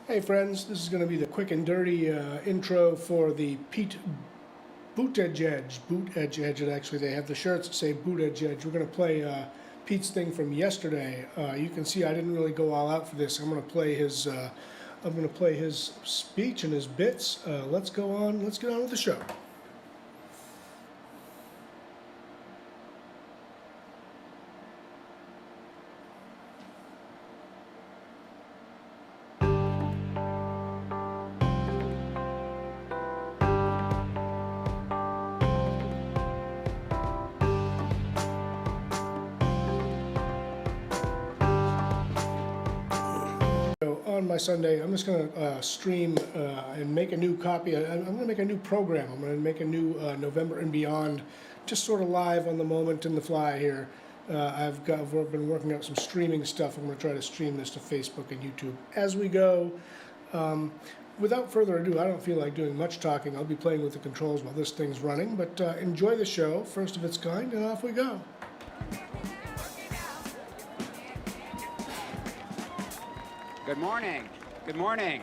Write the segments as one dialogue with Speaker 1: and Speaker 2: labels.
Speaker 1: Hey friends, this is going to be the quick and dirty intro for the Pete Boot Edge Edge. Boot Edge Edge, and actually they have the shirts that say Boot Edge Edge. We're going to play Pete's thing from yesterday. You can see I didn't really go all out for this. I'm going to play his speech and his bits. Let's get on with the show. On my Sunday, I'm just going to stream and make a new copy. I'm going to make a new program. I'm going to make a new November and Beyond, just sort of live on the moment in the fly here. I've been working out some streaming stuff. I'm going to try to stream this to Facebook and YouTube as we go. Without further ado, I don't feel like doing much talking. I'll be playing with the controls while this thing's running, but enjoy the show, first of its kind, and off we go.
Speaker 2: Good morning. Good morning.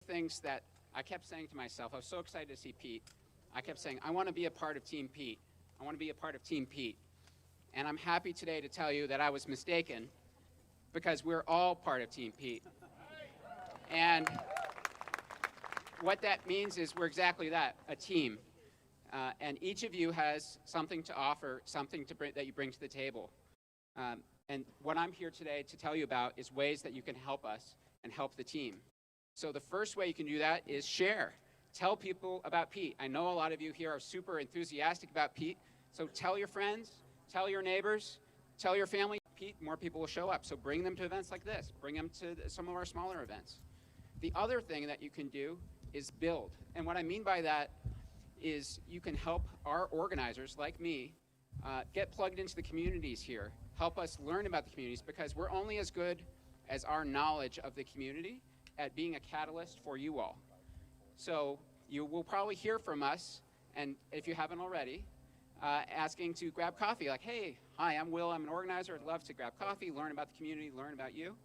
Speaker 2: Things that I kept saying to myself, I was so excited to see Pete. I kept saying, I want to be a part of Team Pete. I want to be a part of Team Pete. And I'm happy today to tell you that I was mistaken, because we're all part of Team Pete. And what that means is we're exactly that, a team. And each of you has something to offer, something to bring, that you bring to the table. And what I'm here today to tell you about is ways that you can help us and help the team. So the first way you can do that is share. Tell people about Pete. I know a lot of you here are super enthusiastic about Pete, so tell your friends, tell your neighbors, tell your family. Pete, more people will show up, so bring them to events like this. Bring them to some of our smaller events. The other thing that you can do is build. And what I mean by that is you can help our organizers, like me, get plugged into the communities here. Help us learn about the communities, because we're only as good as our knowledge of the community at being a catalyst for you all. So you will probably hear from us, and if you haven't already, asking to grab coffee. Like, hey, hi, I'm Will, I'm an organizer, I'd love to grab coffee, learn about the community, learn about you.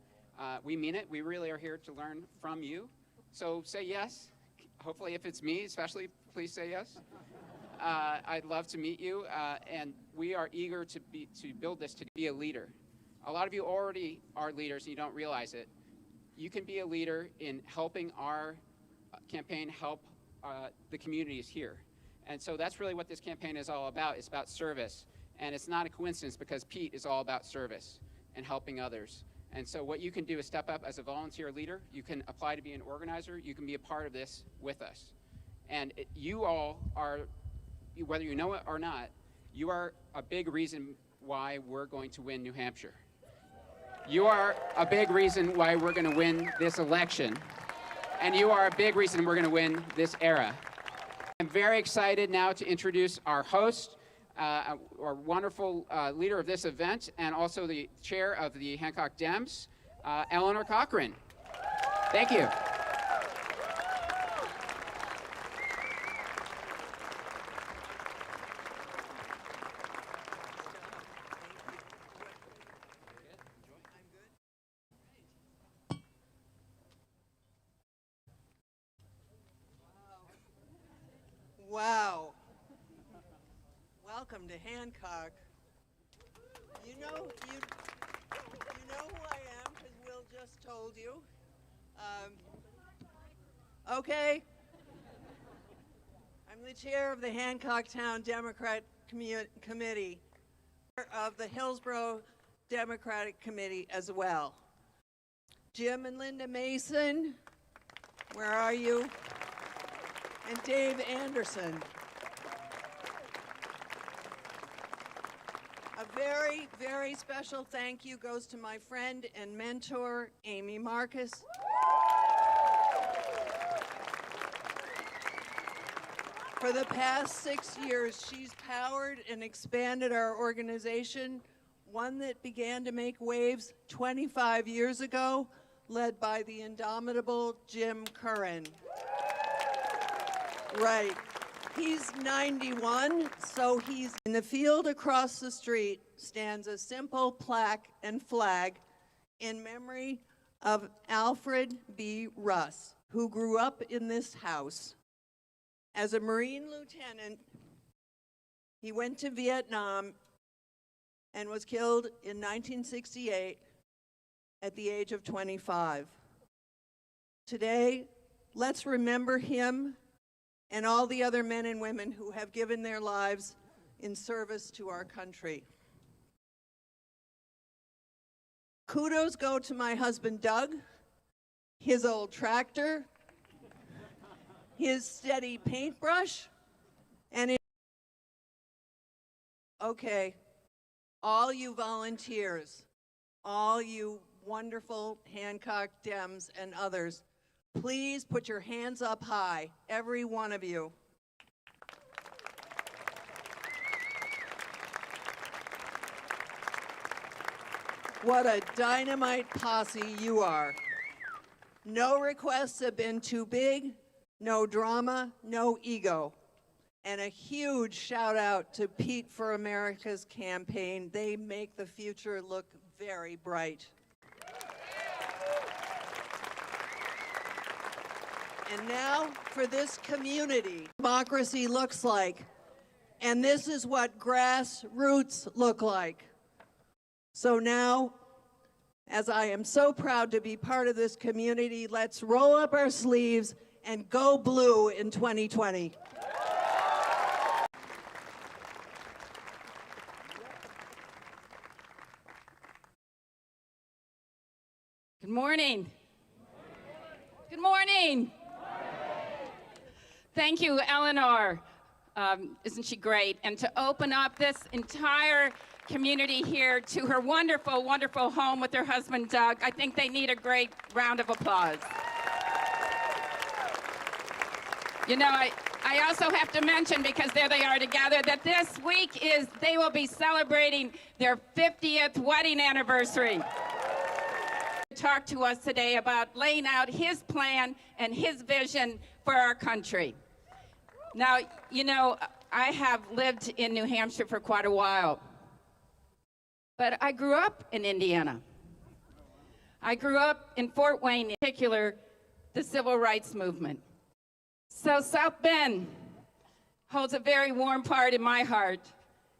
Speaker 2: We mean it, we really are here to learn from you. So say yes. Hopefully if it's me especially, please say yes. I'd love to meet you, and we are eager to build this, to be a leader. A lot of you already are leaders and you don't realize it. You can be a leader in helping our campaign help the communities here. And so that's really what this campaign is all about. It's about service. And it's not a coincidence, because Pete is all about service and helping others. And so what you can do is step up as a volunteer leader. You can apply to be an organizer. You can be a part of this with us. And you all are, whether you know it or not, you are a big reason why we're going to win New Hampshire. You are a big reason why we're going to win this election. And you are a big reason we're going to win this era. I'm very excited now to introduce our host, our wonderful leader of this event, and also the chair of the Hancock Dems, Eleanor Cochran. Thank you.
Speaker 3: Wow. Welcome to Hancock. You know who I am, because Will just told you. Okay. I'm the chair of the Hancock Town Democrat Committee, of the Hillsborough Democratic Committee as well. Jim and Linda Mason, where are you? And Dave Anderson. A very, very special thank you goes to my friend and mentor, Amy Marcus. For the past 6 years, she's powered and expanded our organization, one that began to make waves 25 years ago, led by the indomitable Jim Curran. Right. He's 91, so he's in the field across the street stands a simple plaque and flag in memory of Alfred B. Russ, who grew up in this house. As a Marine lieutenant, he went to Vietnam and was killed in 1968 at the age of 25. Today, let's remember him and all the other men and women who have given their lives in service to our country. Kudos go to my husband, Doug, his old tractor, his steady paintbrush, and okay, all you volunteers, all you wonderful Hancock Dems and others, please put your hands up high, every one of you. What a dynamite posse you are. No requests have been too big, no drama, no ego. And a huge shout out to Pete for America's campaign. They make the future look very bright. And now for this community, democracy looks like. And this is what grassroots look like. So now, as I am so proud to be part of this community, let's roll up our sleeves and go blue in 2020.
Speaker 4: Good morning. Good morning. Thank you, Eleanor. Isn't she great? And to open up this entire community here to her wonderful, wonderful home with her husband, Doug. I think they need a great round of applause. You know, I also have to mention, because there they are together, that this week they will be celebrating their 50th wedding anniversary. Talk to us today about laying out his plan and his vision for our country. Now, you know, I have lived in New Hampshire for quite a while, but I grew up in Indiana. I grew up in Fort Wayne, in particular, the civil rights movement. So South Bend holds a very warm part in my heart,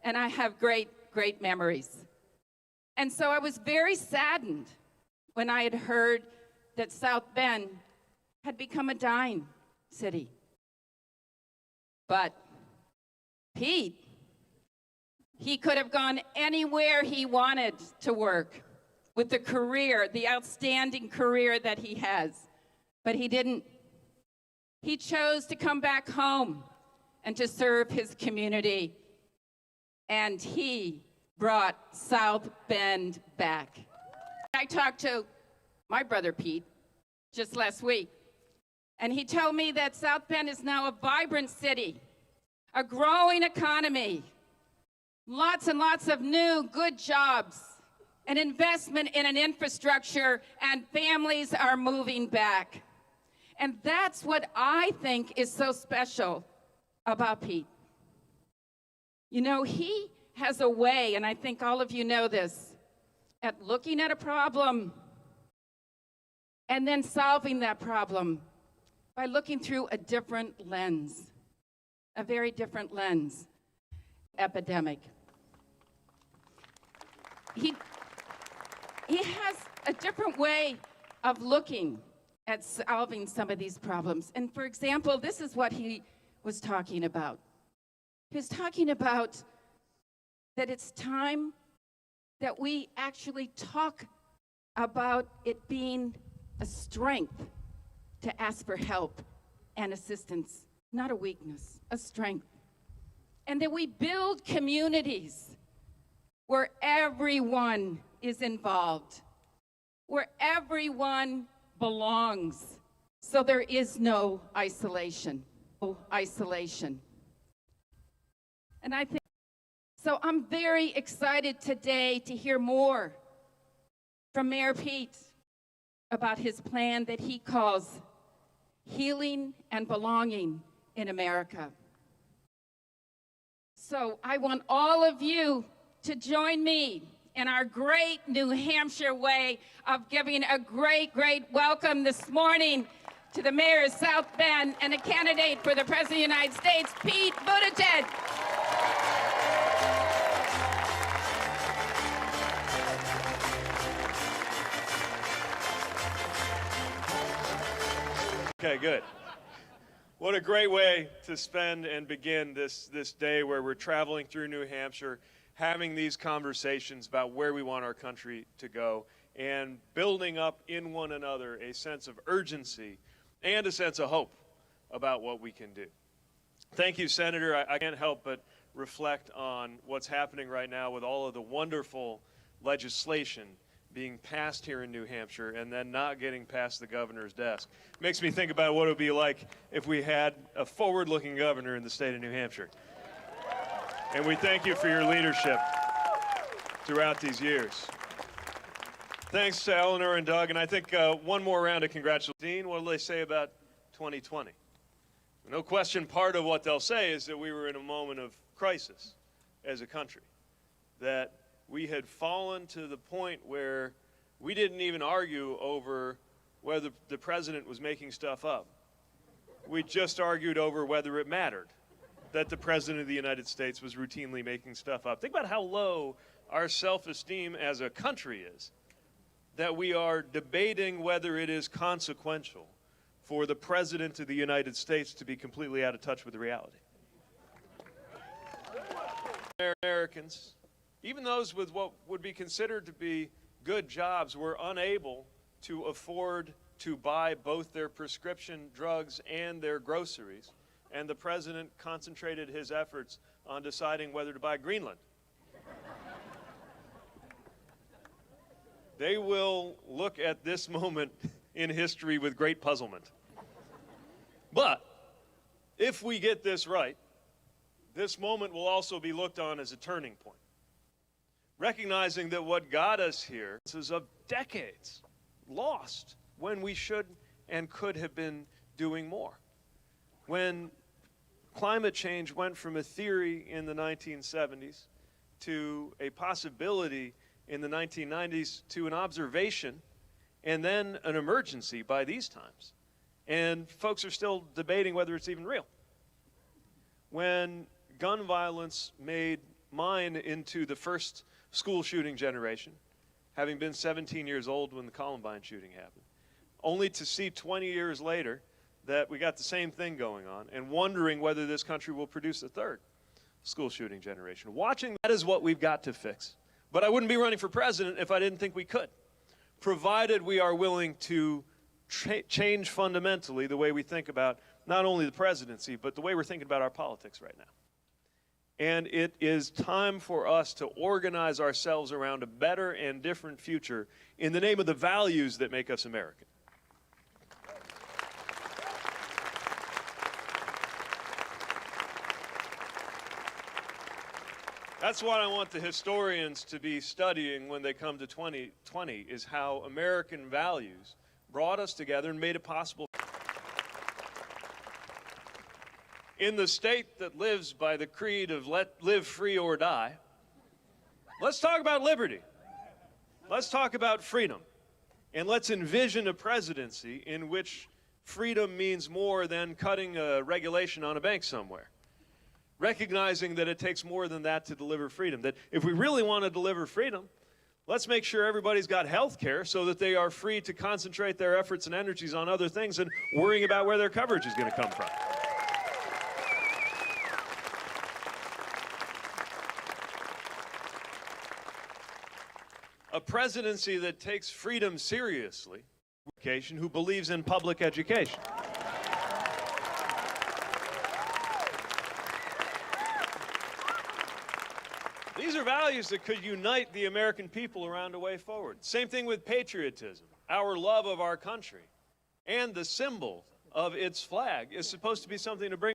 Speaker 4: and I have great, great memories. And so I was very saddened when I had heard that South Bend had become a dying city. But Pete, he could have gone anywhere he wanted to work with the career, the outstanding career that he has. But he didn't. He chose to come back home and to serve his community. And he brought South Bend back. I talked to my brother Pete just last week, and he told me that South Bend is now a vibrant city, a growing economy, lots and lots of new good jobs, an investment in an infrastructure, and families are moving back. And that's what I think is so special about Pete. You know, he has a way, and I think all of you know this, at looking at a problem and then solving that problem by looking through a different lens, a very different lens. Epidemic. He has a different way of looking at solving some of these problems. And for example, this is what he was talking about. He was talking about that it's time that we actually talk about it being a strength to ask for help and assistance, not a weakness, a strength. And that we build communities where everyone is involved, where everyone belongs, so there is no isolation. No isolation. And I think, so I'm very excited today to hear more from Mayor Pete about his plan that he calls Healing and Belonging in America. So I want all of you to join me in our great New Hampshire way of giving a great, great welcome this morning to the mayor of South Bend and a candidate for the President of the United States, Pete Buttigieg.
Speaker 5: Okay, good. What a great way to spend and begin this day where we're traveling through New Hampshire, having these conversations about where we want our country to go, and building up in one another a sense of urgency and a sense of hope about what we can do. Thank you, Senator. I can't help but reflect on what's happening right now with all of the wonderful legislation being passed here in New Hampshire and then not getting past the governor's desk. Makes me think about what it would be like if we had a forward-looking governor in the state of New Hampshire. And we thank you for your leadership throughout these years. Thanks to Eleanor and Doug, and I think one more round of congratulations. Dean, what do they say about 2020? No question, part of what they'll say is that we were in a moment of crisis as a country, that we had fallen to the point where we didn't even argue over whether the president was making stuff up. We just argued over whether it mattered that the president of the United States was routinely making stuff up. Think about how low our self-esteem as a country is, that we are debating whether it is consequential for the president of the United States to be completely out of touch with reality. Americans, even those with what would be considered to be good jobs, were unable to afford to buy both their prescription drugs and their groceries, and the president concentrated his efforts on deciding whether to buy Greenland. They will look at this moment in history with great puzzlement. But if we get this right, this moment will also be looked on as a turning point, recognizing that what got us here is of decades lost when we should and could have been doing more. When climate change went from a theory in the 1970s to a possibility in the 1990s to an observation and then an emergency by these times. And folks are still debating whether it's even real. When gun violence made mine into the first school shooting generation, having been 17 years old when the Columbine shooting happened, only to see 20 years later that we got the same thing going on and wondering whether this country will produce a third school shooting generation. Watching that is what we've got to fix. But I wouldn't be running for president if I didn't think we could, provided we are willing to change fundamentally the way we think about not only the presidency, but the way we're thinking about our politics right now. And it is time for us to organize ourselves around a better and different future in the name of the values that make us American. That's what I want the historians to be studying when they come to 2020, is how American values brought us together and made it possible. In the state that lives by the creed of live free or die, let's talk about liberty. Let's talk about freedom. And let's envision a presidency in which freedom means more than cutting a regulation on a bank somewhere. Recognizing that it takes more than that to deliver freedom. That if we really want to deliver freedom, let's make sure everybody's got health care so that they are free to concentrate their efforts and energies on other things and worrying about where their coverage is going to come from. A presidency that takes freedom seriously, who believes in public education. These are values that could unite the American people around a way forward. Same thing with patriotism. Our love of our country and the symbol of its flag is supposed to be something to bring